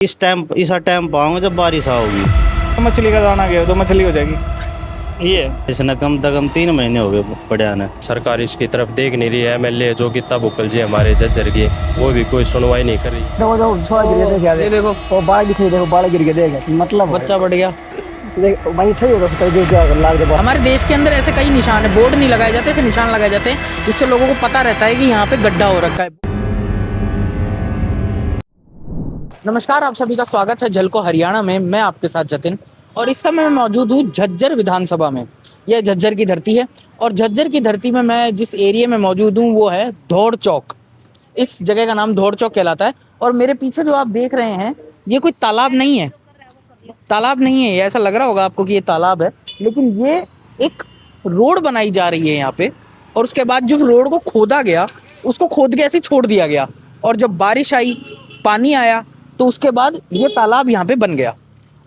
इस टाइम पाऊंगा जब बारिश आओगी। तो मछली का दाना गया तो मछली हो जाएगी। ये है। इसने कम से कम 3 महीने हो गए पड़े आने। सरकार इसकी तरफ देख नहीं रही है। एमएलए जो गीता बुक्कल जी हमारे झज्जर के, वो भी कोई सुनवाई नहीं कर रही। देखो छोड़ा गिर गया, देख देखो वो बाल दिख रही, देखो बाल गिर गया, देख मतलब बच्चा बढ़ गया। देख वहीं थे तो कहीं गिर जाएगा लाग दे। हमारे देश के अंदर ऐसे कई निशान है, बोर्ड नहीं लगाए जाते, ऐसे निशान लगाए जाते हैं जिससे लोगों को पता रहता है कि यहाँ पे गड्ढा हो रखा है। नमस्कार, आप सभी का स्वागत है झलको हरियाणा में। मैं आपके साथ जतिन और इस समय मैं मौजूद हूँ झज्जर विधानसभा में। यह झज्जर की धरती है और झज्जर की धरती में मैं जिस एरिया में मौजूद हूँ वो है धौड़ चौक। इस जगह का नाम धौड़ चौक कहलाता है। और मेरे पीछे जो आप देख रहे हैं ये कोई तालाब नहीं है, तालाब नहीं है। ये ऐसा लग रहा होगा आपको कि ये तालाब है, लेकिन ये एक रोड बनाई जा रही है यहाँ पे। और उसके बाद जो रोड को खोदा गया उसको खोद के ऐसे ही छोड़ दिया गया। और जब बारिश आई, पानी आया, तो उसके बाद ये तालाब यहाँ पे बन गया।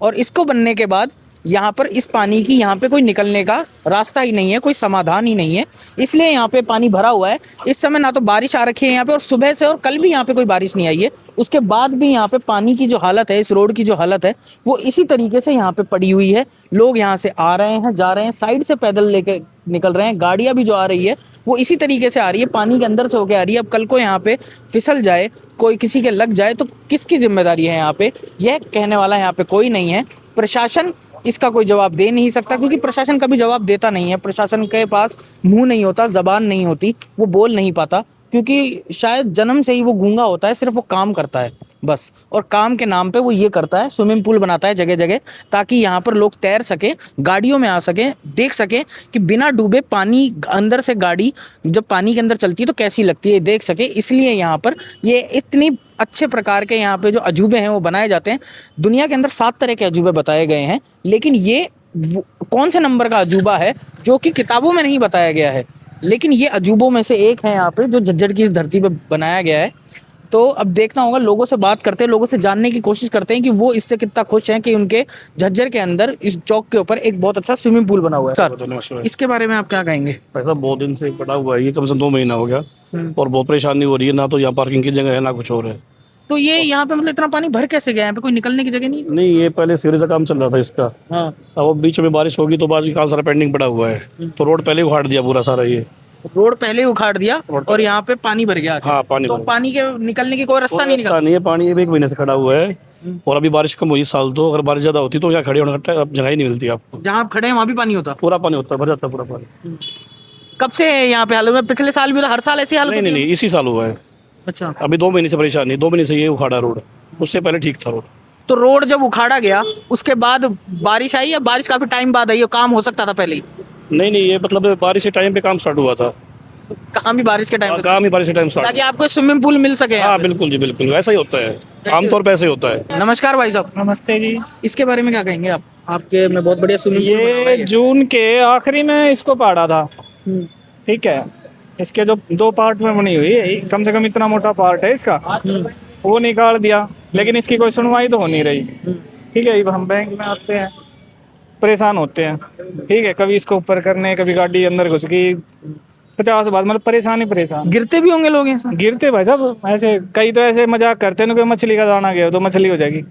और इसको बनने के बाद यहाँ पर इस पानी की यहाँ पे कोई निकलने का रास्ता ही नहीं है, कोई समाधान ही नहीं है, इसलिए यहाँ पे पानी भरा हुआ है। इस समय ना तो बारिश आ रखी है यहाँ पे, और सुबह से और कल भी यहाँ पे कोई बारिश नहीं आई है। उसके बाद भी यहाँ पे पानी की जो हालत है, इस रोड की जो हालत है, वो इसी तरीके से यहाँ पे पड़ी हुई है। लोग यहाँ से आ रहे हैं, जा रहे हैं, साइड से पैदल लेके निकल रहे हैं। गाड़ियाँ भी जो आ रही है वो इसी तरीके से आ रही है, पानी के अंदर से होके आ रही है। अब कल को यहाँ पे फिसल जाए, कोई किसी के लग जाए तो किसकी जिम्मेदारी है यहाँ पे, यह कहने वाला यहाँ पे कोई नहीं है। प्रशासन इसका कोई जवाब दे नहीं सकता, क्योंकि प्रशासन कभी जवाब देता नहीं है। प्रशासन के पास मुंह नहीं होता, जबान नहीं होती, वो बोल नहीं पाता, क्योंकि शायद जन्म से ही वो गूंगा होता है। सिर्फ वो काम करता है बस, और काम के नाम पे वो ये करता है, स्विमिंग पूल बनाता है जगह जगह, ताकि यहाँ पर लोग तैर सके, गाड़ियों में आ सके, देख सके कि बिना डूबे पानी अंदर से गाड़ी जब पानी के अंदर चलती है तो कैसी लगती है, देख सके। इसलिए यहाँ पर ये इतनी अच्छे प्रकार के यहाँ पे जो अजूबे हैं वो बनाए जाते हैं। दुनिया के अंदर 7 तरह के अजूबे बताए गए हैं, लेकिन ये कौन से नंबर का अजूबा है जो कि किताबों में नहीं बताया गया है, लेकिन ये अजूबों में से एक है यहाँ पे, जो झज्जर की इस धरती पे बनाया गया है। तो अब देखना होगा, लोगों से बात करते हैं, लोगों से जानने की कोशिश करते हैं कि वो इससे कितना खुश हैं कि उनके झज्जर के अंदर इस चौक के ऊपर एक बहुत अच्छा स्विमिंग पूल बना हुआ है। इसके बारे में आप क्या कहेंगे? पैसा बहुत दिन से पड़ा हुआ है, ये कम से कम 2 महीना हो गया और बहुत परेशानी हो रही है। ना तो यहाँ पार्किंग की जगह है, ना कुछ और है। तो ये यहाँ पे मतलब इतना पानी भर कैसे गया? यहाँ पे कोई निकलने की जगह नहीं? नहीं, ये पहले सीवरेज का काम चल रहा था इसका। हाँ। अब बीच में बारिश होगी तो बाद में काम सारा पेंडिंग पड़ा हुआ है, तो रोड पहले उखाड़ दिया पूरा सारा। ये रोड पहले ही उखाड़ दिया और यहाँ पे पानी भर गया। हाँ, पानी तो भर पानी के निकलने की कोई रास्ता नहीं निकला? नहीं है, पानी 1 महीने से खड़ा हुआ है। और अभी बारिश कम हुई इस साल, तो अगर बारिश ज्यादा होती तो यहाँ खड़े होने का अब जगह ही नहीं मिलती आपको। जहाँ आप खड़े हैं वहाँ भी पानी होता? पूरा पानी होता है, भर जाता है पूरा पानी। कब से यहाँ पे हालत में? पिछले साल भी तो हर साल ऐसी हालत? नहीं, इसी साल हुआ है। अच्छा। अभी 2 महीने से परेशानी, 2 महीने से ये उखाड़ा रोड, उससे पहले ठीक था रोड। तो रोड जब उखाड़ा गया उसके बाद बारिश आई, या बारिश काफी टाइम बाद आई? काम हो सकता था पहले ही? नहीं, ये मतलब बारिश के टाइम पे काम स्टार्ट हुआ था। काम भी बारिश के टाइम पे? काम ही बारिश के टाइम स्टार्ट, ताकि आपको स्विमिंग पूल मिल सके। हाँ बिल्कुल जी, बिल्कुल ऐसा ही होता है, आमतौर पे ऐसे ही होता है। नमस्कार भाई साहब। नमस्ते जी। इसके बारे में क्या कहेंगे आप? आपके में बहुत बढ़िया स्विमिंग पूल बना हुआ है। ये जून के आखिरी में इसको पाड़ा था, ठीक है। इसके जो 2 पार्ट में बनी हुई है, कम से कम इतना मोटा पार्ट है इसका, वो निकाल दिया, लेकिन इसकी कोई सुनवाई तो हो नहीं रही। ठीक है, हम बैंक में आते हैं, परेशान होते हैं, ठीक है। कभी इसको ऊपर करने, कभी गाड़ी अंदर घुस गई, 50 बार, मतलब परेशान। गिरते भी होंगे लोग यहाँ? गिरते भाई साहब, ऐसे कई तो ऐसे मजाक करते हैं कि मछली का दाना गिर तो मछली हो जाएगी।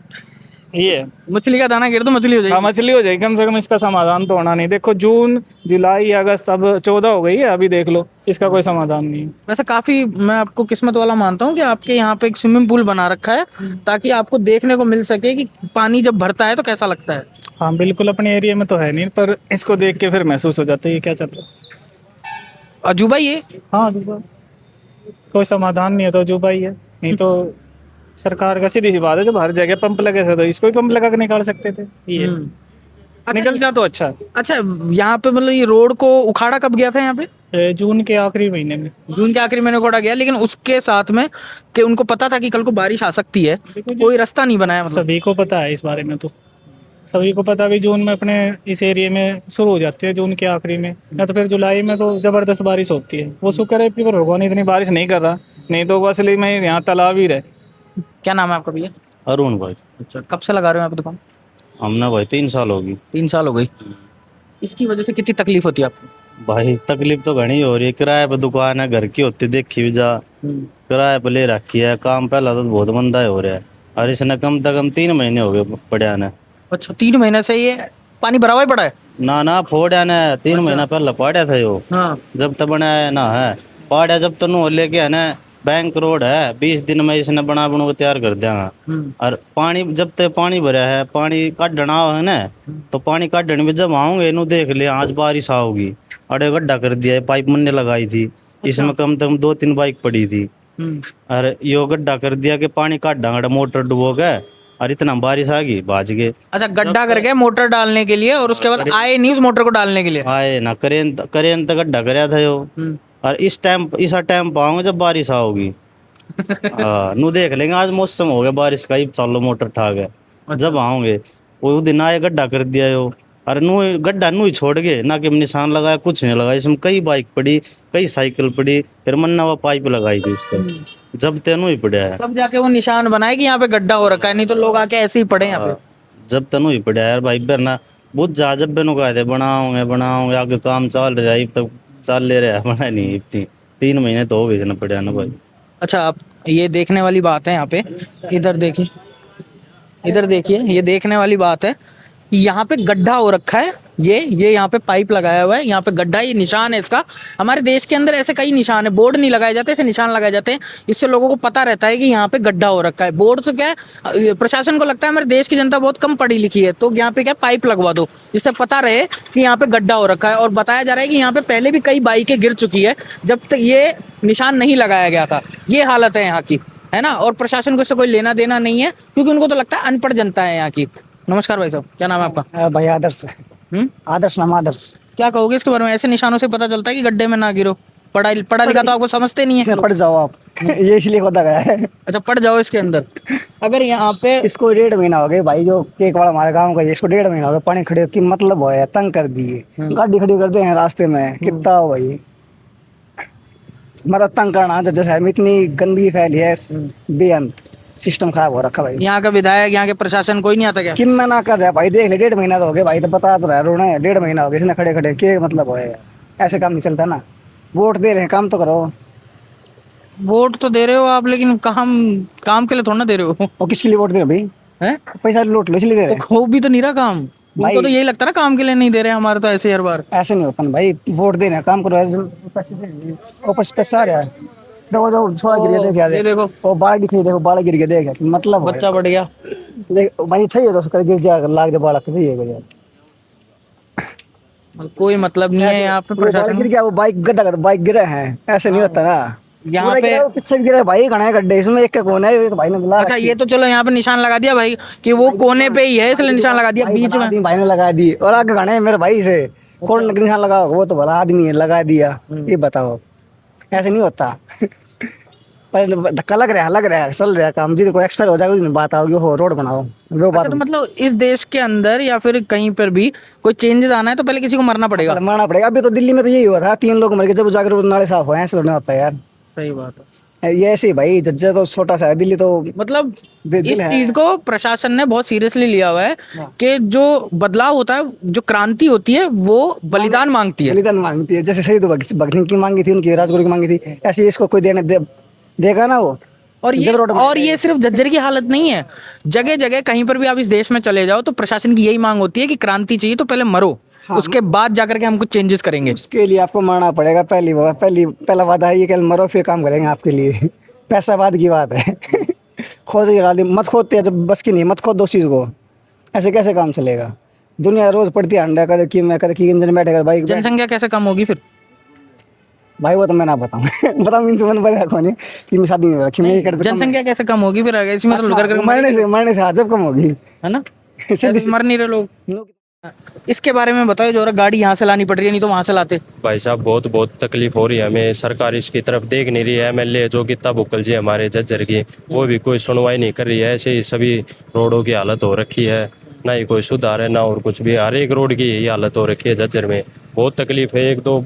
ये मछली का दाना गिर तो मछली हो जाएगी? हाँ, मछली हो जाएगी। कम से कम इसका समाधान तो होना नहीं। देखो, जून, जुलाई, अगस्त, अब 14 हो गई है, अभी देख लो, इसका कोई समाधान नहीं है। वैसे काफी मैं आपको किस्मत वाला मानता हूँ कि आपके यहाँ पे एक स्विमिंग पूल बना रखा है, ताकि आपको देखने को मिल सके कि पानी जब भरता है तो कैसा लगता है। हाँ बिल्कुल, अपने एरिया में तो है नहीं, पर इसको देख के फिर महसूस हो जाता है ये क्या चल रहा है। अजूबा ये? हाँ, अजूबा, कोई समाधान नहीं है तो अजूबा ही है। नहीं तो सरकार का सीधी सी बात है, जब हर जगह पंप लगे थे तो इसको ही पंप लगा के निकाल सकते थे। ये निकल जाए तो अच्छा। अच्छा, यहाँ पे मतलब ये रोड को उखाड़ा कब गया था यहाँ पे? जून के आखिरी महीने में। जून के आखिरी महीने उखाड़ा गया, लेकिन उसके साथ में कि उनको पता था कि कल को बारिश आ सकती है, कोई रास्ता नहीं बनाया मतलब? सभी को पता है इस बारे में, तो सभी को पता भी जून में अपने इस एरिया में शुरू हो जाती है, जून के आखिरी में, या तो फिर जुलाई में तो जबरदस्त बारिश होती है। वो शुक्र है कि भगवान इतनी बारिश नहीं कर रहा, नहीं तो असली में यहाँ तालाब ही रहे। क्या नाम है आपका भैया? अरुण भाई। अच्छा, कब से लगा रहे हो यहाँ पे दुकान? हमने भाई 3 साल होगी। 3 साल हो गई। इसकी वजह से कितनी तकलीफ होती है आपको? भाई तकलीफ तो घनी हो रही है, किराए पे दुकान है, घर की होती देखी भी जा, किराए पे ले रखी है, काम पहला तो बहुत मंदा हो रहा है। और इसने कम से कम 3 महीने हो गए पड़ा ने। अच्छा 3 महीने से ये पानी भरा हुआ ही पड़ा है। ना फोड़ा ने 3 महीना पहले पाड़ा था यो, हाँ जब तक बनाया ना है पाड़ा जब तक नु लेके है ना बैंक रोड है 20 दिन में इसने बना के तैयार कर दिया। और पानी जब तक पानी भरा है पानी काटना है ना तो पानी काटने में जब आऊंगे इन्हों देख ले आज बारिश आओगी। अरे गड्ढा कर दिया है, पाइप मैंने लगाई थी इसमें कम से कम 2-3 बाइक पड़ी थी। और यो गड्ढा कर दिया कि पानी काट डांगा मोटर डुबो गए और इतना बारिश आ गई भाज गए। अच्छा गड्ढा करके मोटर डालने के लिए और उसके बाद आए नहीं उस मोटर को डालने के लिए। आए ना करें तो गड्ढा कराया था यो। और इस टाइम पाऊंगा जब बारिश आओगी। नु देख लेंगे आज मौसम हो गया बारिश का ही चालो मोटर ठा गए जब आओगे वो दिन आए गड्ढा कर दिया यो। और नु गड्ढा नु ही छोड़ गए ना कि निशान लगाया कुछ नहीं लगाया इसमें कई बाइक पड़ी कई साइकिल पड़ी फिर मन्ना वो पाइप लगाई थी इस पर जब तेनू ही पड़ा है तब जाके वो निशान बनाए कि यहाँ पे गड्ढा हो रखा है नहीं तो लोग आके ऐसे ही पड़े यहाँ पे। जब तेनू ही पड़ा है भाई ना बुझ जा जब बेनु कहे थे बनाओगे आगे काम चल रहा है तब चल ले रहा है बना नहीं इतनी 3 महीने तो हो गए ना पड़ा ना भाई। अच्छा आप ये देखने वाली बात है यहाँ पे इधर देखिए ये देखने वाली बात है यहाँ पे गड्ढा हो रखा है ये यहाँ पे पाइप लगाया हुआ है यहाँ पे गड्ढा ये निशान है इसका। हमारे देश के अंदर ऐसे कई निशान है बोर्ड नहीं लगाए जाते ऐसे निशान लगाए जाते हैं इससे लोगों को पता रहता है कि यहाँ पे गड्ढा हो रखा है। बोर्ड तो क्या है प्रशासन को लगता है हमारे देश की जनता बहुत कम पढ़ी लिखी है तो यहाँ पे क्या पाइप लगवा दो जिससे पता रहे कि यहाँ पे गड्ढा हो रखा है। और बताया जा रहा है कि यहाँ पे पहले भी कई बाइकें गिर चुकी है जब तक ये निशान नहीं लगाया गया था। ये हालत है यहाँ की है ना। और प्रशासन को इससे कोई लेना देना नहीं है क्योंकि उनको तो लगता है अनपढ़ जनता है यहाँ की। नमस्कार भाई साहब क्या नाम है आपका? भाई आदर्श आदर्श नाम आदर्श। क्या कहोगे इसके बारे में? ऐसे निशानों से पता चलता है कि गड्ढे में ना गिरो। पढ़ा लिखा तो आपको समझते नहीं है। पढ़ जाओ आप ये इसलिए होता गया है। अच्छा पढ़ जाओ इसके अंदर। अगर यहाँ पे इसको 1.5 महीना हो गया भाई जो केक वाला हमारे गांव का इसको 1.5 महीना हो गया पानी खड़े की मतलब है तंग कर दिए गाड़ी खड़ी कर दे हैं रास्ते में कितना हो भाई मतलब तंग करना जैसे इतनी गंदगी फैली है बेअंत सिस्टम खराब हो रखा भाई। यहाँ का विधायक यहाँ के प्रशासन कोई नहीं आता क्या? किन मना कर रहा है भाई देख ले 1.5 महीना तो हो गया भाई तो बता तो रहा है रोना है 1.5 महीना हो गया इसने खड़े खड़े के मतलब हो ऐसे काम नहीं चलता ना। वोट दे रहे हैं काम तो करो। वोट तो दे रहे हो आप लेकिन काम के लिए थोड़ा ना दे रहे हो। और किसके लिए वोट दे रहे भाई हैं? पैसा लूट लो इसलिए दे रहे हैं। हो भी तो नहीं रहा काम उनको तो यही लगता है ना काम के लिए नहीं दे रहे हमारे तो ऐसे हर बार ऐसे नहीं होता ना भाई वोट दे रहे हैं काम करो पैसे पैसा आ रहा है दो छोड़ा गिर गया देख ये देखो वो बाल दिख रही देखो बाल गिर गया देख मतलब बच्चा बढ़ गया। देख भाई सही है तो उसका गिर जाएगा लाग जा बाल सही है यार कोई मतलब नहीं है यहाँ पे प्रशासन। गिर गया वो बाइक गड्ढा कर बाइक गिरे हैं ऐसे नहीं होता ना यहाँ पे पीछे भी गिरा भाई घना है गड्ढे इसमें एक का कोना है भाई ने बुला। अच्छा ये तो चलो यहाँ पे निशान लगा दिया भाई कि वो कोने पे ही है इसलिए निशान लगा दिया बीच में भाई ने लगा दी और आगे घने मेरे भाई से कौन निशान लगाओ वो तो भला आदमी है लगा दिया ये बताओ ऐसे नहीं होता। पर धक्का लग रहा है चल रहा है काम जी कोई एक्सपायर हो जाएगा बात आओगी हो रोड बनाओ वो बात। तो मतलब इस देश के अंदर या फिर कहीं पर भी कोई चेंजेस आना है तो पहले किसी को मरना पड़ेगा। मरना पड़ेगा। अभी तो दिल्ली में तो यही हुआ था 3 लोग मर गए जब जाकर नाले साफ हुए ऐसे थोड़ा होता है यार। सही बात है ये ऐसे ही भाई जज्जा तो छोटा सा है दिल्ली तो मतलब इस चीज को प्रशासन ने बहुत सीरियसली लिया हुआ है कि जो बदलाव होता है जो क्रांति होती है वो बलिदान मांगती है। बलिदान मांगती है जैसे शहीद भगत सिंह की मांगी थी उनकी राजगुरु की मांगी थी ऐसे इसको कोई देगा ना वो। और ये सिर्फ झज्जर की हालत नहीं है जगह जगह कहीं पर भी आप इस देश में चले जाओ तो प्रशासन की यही मांग होती है कि क्रांति चाहिए तो पहले मरो उसके बाद जाकर के हम कुछ चेंजेस करेंगे। उसके लिए आपको मरना पड़ेगा पहला वादा है ये कि मरो फिर काम करेंगे आपके लिए पैसा बाद की बात है। खोद मत खोदते जब बस की नहीं मत खोद दो चीज़ को ऐसे कैसे काम चलेगा। दुनिया रोज पड़ती है अंडा कदे की इंजन बैठेगा भाई जनसंख्या कैसे कम होगी फिर भाई वो तो मैं ना बताऊं इनसे मैंने बताया कौन है कि मैं शादी नहीं रखी मैं जनसंख्या कैसे कम होगी फिर इसमें तो मरने से जब कम होगी है ना मर नहीं रहे लोग। इसके बारे में बताओ जो गाड़ी यहाँ से लानी पड़ रही है नहीं तो वहाँ से लाते। भाई साहब बहुत तकलीफ हो रही है हमें सरकार इसकी तरफ देख नहीं रही है। MLA जो गीता बुक्कल जी हमारे झज्जर की वो भी कोई सुनवाई नहीं कर रही है। ऐसे ही सभी रोडों की हालत हो रखी है ना ही कोई सुधार है ना और कुछ भी। हर एक रोड की यही हालत हो रखी है झज्जर में बहुत तकलीफ है। 1-2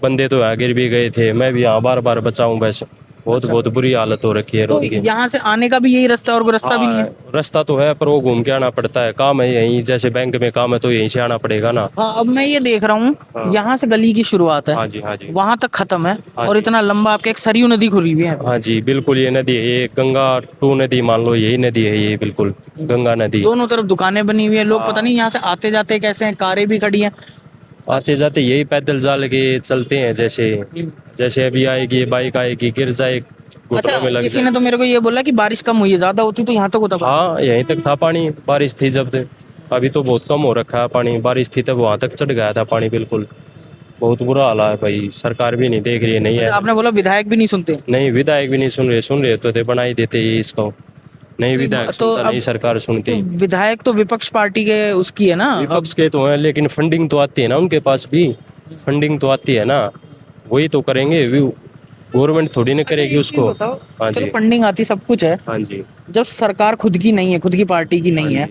बंदे तो गिर भी गए थे मैं भी यहाँ बार बचाऊँ बस बहुत बुरी हालत हो रखी है तो रोड की। यहाँ से आने का भी यही रास्ता है और कोई रास्ता भी नहीं है? हाँ, रास्ता तो है पर वो घूम के आना पड़ता है। काम है यहीं, जैसे बैंक में काम है तो यहीं से आना पड़ेगा ना। हाँ, अब मैं ये देख रहा हूँ यहाँ से गली की शुरुआत है, हाँ जी, हाँ जी, वहां तक खत्म है, हाँ और जी। इतना लंबा आपके एक सरयू नदी खुली हुई है। हाँ जी बिल्कुल, ये नदी है, ये गंगा 2 नदी मान लो, यही नदी है ये, बिल्कुल गंगा नदी। दोनों तरफ दुकानें बनी हुई है, लोग पता नहीं यहाँ से आते जाते कैसे हैं, कारें भी खड़ी हैं। आते जाते यही पैदल जाल के चलते हैं, जैसे जैसे अभी आएगी बाइक, आएगी गिर जाए, घुटनों अच्छा, में लग किसी जाए। ने तो मेरे को ये बोला कि बारिश कम हुई है, ज्यादा होती तो यहाँ तक होता। हाँ यहीं तक था पानी, बारिश थी जब तक। अभी तो बहुत कम हो रखा है पानी, बारिश थी तब वहां तक चढ़ गया था पानी, बिल्कुल बहुत बुरा हाल है भाई। सरकार भी नहीं देख रही है, नहीं है। आपने बोला विधायक भी नहीं सुनते। नहीं, विधायक भी नहीं सुन रहे तो थे बना ही देते ये इसको। नहीं विधायक तो सुनता, नहीं अब सरकार सुनती। विधायक तो विपक्ष पार्टी के उसकी है ना। विपक्ष के तो हैं लेकिन फंडिंग तो आती है ना उनके पास भी, फंडिंग तो आती है ना, वही तो करेंगे। गवर्नमेंट थोड़ी ना करेगी उसको। हाँ चलो जी, फंडिंग आती सब कुछ है, हाँ जी। जब सरकार खुद की नहीं है, खुद की पार्टी की नहीं है,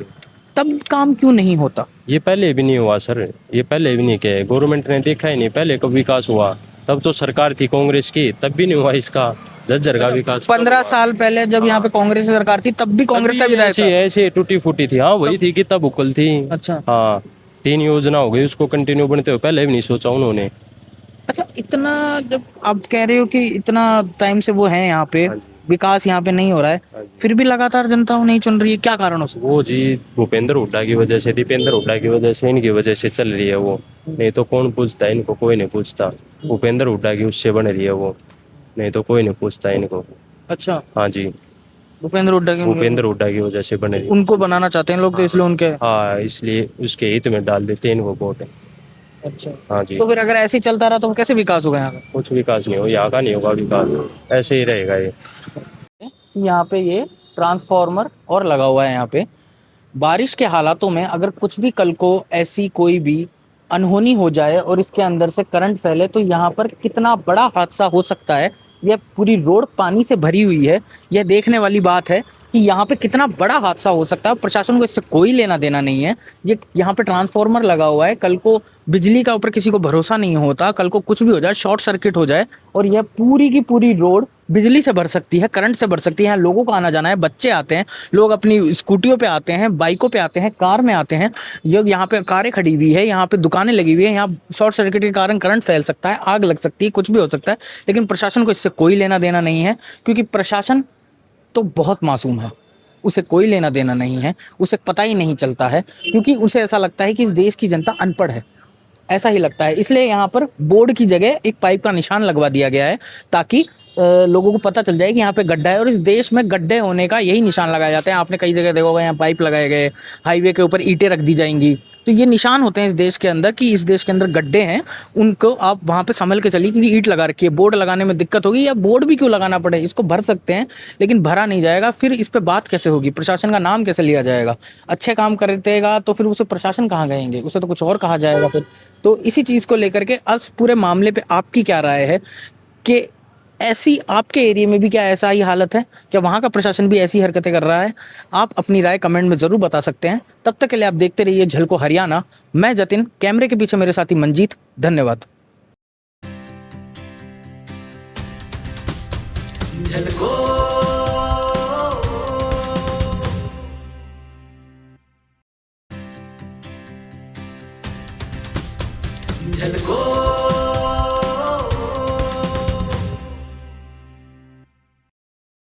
तब काम क्यों नहीं होता? ये पहले भी नहीं हुआ सर, ये पहले भी नहीं किया है, गवर्नमेंट ने देखा ही नहीं पहले कब विकास हुआ। तब तो सरकार थी कांग्रेस की, तब भी नहीं हुआ इसका झज्जर का विकास। 15 साल पहले जब यहाँ पे कांग्रेस की सरकार थी, तब भी कांग्रेस का विधायक था। ऐसे टूटी फूटी थी, हाँ वही थी, कितना बुकल थी। अच्छा। हाँ 3 योजना हो गई उसको कंटिन्यू बनते हुए, पहले भी नहीं सोचा उन्होंने। अच्छा, इतना जब आप कह रहे हो कि इतना टाइम से वो है यहाँ पे, विकास यहाँ पे नहीं हो रहा है, फिर भी लगातार जनता नहीं चुन रही है, क्या कारण हो सकता वो जी भूपेंद्र हुड्डा की वजह से, दीपेंद्र हुड्डा की वजह से, इनकी वजह से चल रही है वो। नहीं तो कौन पूछता है इनको, कोई नहीं पूछता। भूपेंद्र हुड्डा की उससे बन रही है वो, नहीं तो कोई नहीं पूछता इनको। है? अच्छा, हाँ जी, भूपेंद्र हुड्डा की भूपेंद्र हुड्डा की वजह से बन रही है। उनको बनाना चाहते हैं लोग, तो इसलिए उनके। हाँ इसलिए उसके हित में डाल देते हैं इनको वोट। अच्छा, हाँ जी, तो फिर अगर ऐसे ही चलता रहा तो कैसे विकास होगा यहाँ का? कुछ विकास नहीं हो, यहाँ का नहीं होगा विकास, ऐसे ही रहेगा ये। यहाँ पे ये ट्रांसफॉर्मर और लगा हुआ है यहाँ पे। बारिश के हालातों में अगर कुछ भी कल को ऐसी कोई भी अनहोनी हो जाए और इसके अंदर से करंट फैले, तो यहाँ पर कितना बड़ा हादसा हो सकता है। यह पूरी रोड पानी से भरी हुई है, यह देखने वाली बात है कि यहाँ पे कितना बड़ा हादसा हो सकता है। प्रशासन को इससे कोई लेना देना नहीं है। ये यहाँ पे ट्रांसफॉर्मर लगा हुआ है, कल को बिजली का ऊपर किसी को भरोसा नहीं होता, कल को कुछ भी हो जाए, शॉर्ट सर्किट हो जाए, और यह पूरी की पूरी रोड बिजली से भर सकती है, करंट से भर सकती है। यहाँ लोगों का आना जाना है, बच्चे आते हैं, लोग अपनी स्कूटियों पे आते हैं, बाइकों पे आते हैं, कार में आते हैं। ये यहाँ पे कारें खड़ी हुई है, यहाँ पे दुकानें लगी हुई है, यहाँ शॉर्ट सर्किट के कारण करंट फैल सकता है, आग लग सकती है, कुछ भी हो सकता है। लेकिन प्रशासन को इससे कोई लेना देना नहीं है, क्योंकि प्रशासन तो बहुत मासूम है, उसे कोई लेना देना नहीं है, उसे पता ही नहीं चलता है, क्योंकि उसे ऐसा लगता है कि इस देश की जनता अनपढ़ है, ऐसा ही लगता है। इसलिए यहाँ पर बोर्ड की जगह एक पाइप का निशान लगवा दिया गया है, ताकि लोगों को पता चल जाए कि यहाँ पे गड्ढा है। और इस देश में गड्ढे होने का यही निशान लगाए जाते हैं। आपने कई जगह देखा होगा, यहाँ पाइप लगाए गए, हाईवे के ऊपर ईंटें रख दी जाएंगी, तो ये निशान होते हैं इस देश के अंदर कि इस देश के अंदर गड्ढे हैं, उनको आप वहाँ पे संभल के चलिए, क्योंकि ईंट लगा रखी है, बोर्ड लगाने में दिक्कत होगी। या बोर्ड भी क्यों लगाना पड़े, इसको भर सकते हैं, लेकिन भरा नहीं जाएगा। फिर इस पे बात कैसे होगी, प्रशासन का नाम कैसे लिया जाएगा? अच्छे काम करतेगा तो फिर उसे प्रशासन कहाँ कहेंगे, उसे तो कुछ और कहा जाएगा फिर। तो इसी चीज़ को लेकर के अब पूरे मामले पे आपकी क्या राय है कि ऐसी आपके एरिया में भी क्या ऐसा ही हालत है, क्या वहाँ का प्रशासन भी ऐसी हरकतें कर रहा है? आप अपनी राय कमेंट में ज़रूर बता सकते हैं। तब तक के लिए आप देखते रहिए झलको हरियाणा। मैं जतिन, कैमरे के पीछे मेरे साथी मंजीत। धन्यवाद। झलको